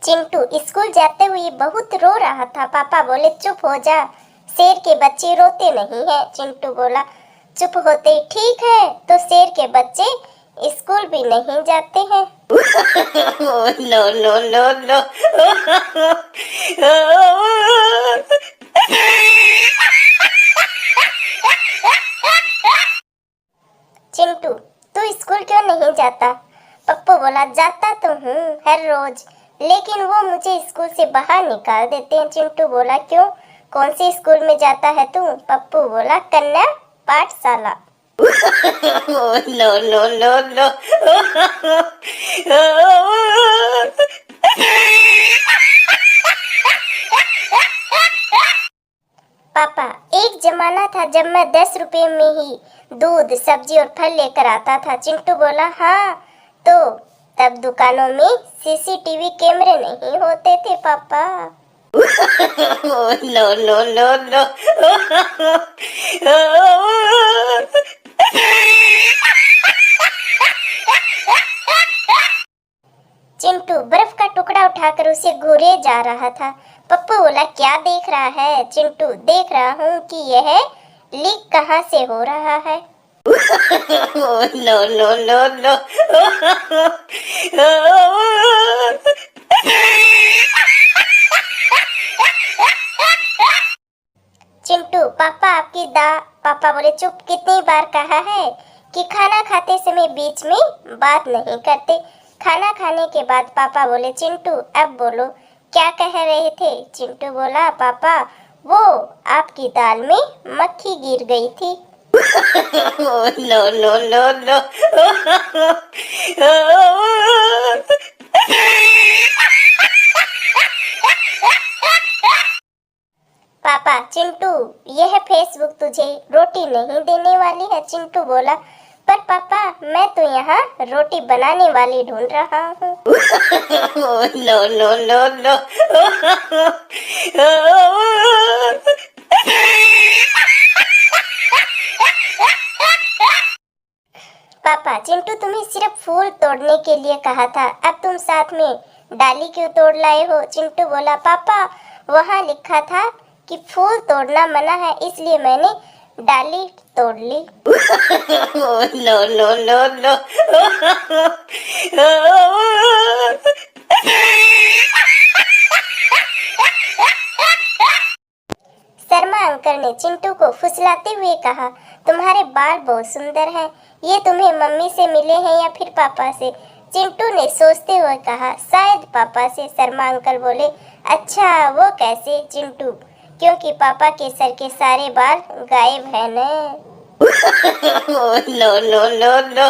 Chintu school जाते हुए बहुत रो रहा था। पापा बोले चुप हो जा, शेर के बच्चे रोते नहीं हैं। चिंटू बोला चुप होते ही ठीक है, तो शेर के बच्चे स्कूल भी नहीं जाते हैं। No no no no. Chintu तू स्कूल क्यों नहीं जाता? पप्पू बोला जाता तो हूँ हर रोज, लेकिन वो मुझे स्कूल से बाहर निकाल देते हैं। चिंटू बोला क्यों, कौन सी स्कूल में जाता है तू? पप्पू बोला कन्या पाठशाला। No no no no. पापा एक जमाना था जब मैं 10 रुपए में ही दूध सब्जी और फल लेकर आता था। चिंटू बोला हाँ, तो तब दुकानों में सीसीटीवी कैमरे नहीं होते थे पापा। No no no no. Chintu बर्फ का टुकड़ा उठाकर उसे घूरे जा रहा था। पप्पू बोला क्या देख रहा है? चिंटू देख रहा हूँ कि यह लीक कहाँ से हो रहा है। No no no no. Chintu पापा बोले चुप, कितनी बार कहा है कि खाना खाते समय बीच में बात नहीं करते। खाना खाने के बाद पापा बोले चिंटू अब बोलो क्या कह रहे थे? चिंटू बोला पापा वो आपकी दाल में मक्खी गिर गई थी। No no no no. पापा चिंटू यह फेसबुक तुझे रोटी नहीं देने वाली है। चिंटू बोला पर पापा मैं तो यहाँ रोटी बनाने वाली ढूंढ रहा हूँ। No no no no. पापा चिंटू तुम्हें सिर्फ फूल तोड़ने के लिए कहा था, अब तुम साथ में डाली क्यों तोड़ लाए हो? चिंटू बोला पापा वहाँ लिखा था कि फूल तोड़ना मना है, इसलिए मैंने डाली तोड़ ली। No no no no. Sharma uncle ने चिंटू को फुसलाते हुए कहा तुम्हारे बाल बहुत सुंदर हैं, ये तुम्हें मम्मी से मिले हैं या फिर पापा से? चिंटू ने सोचते हुए कहा शायद पापा से। शर्मा अंकल बोले अच्छा वो कैसे? चिंटू क्योंकि पापा के सर के सारे बाल गायब हैं न। No no no no.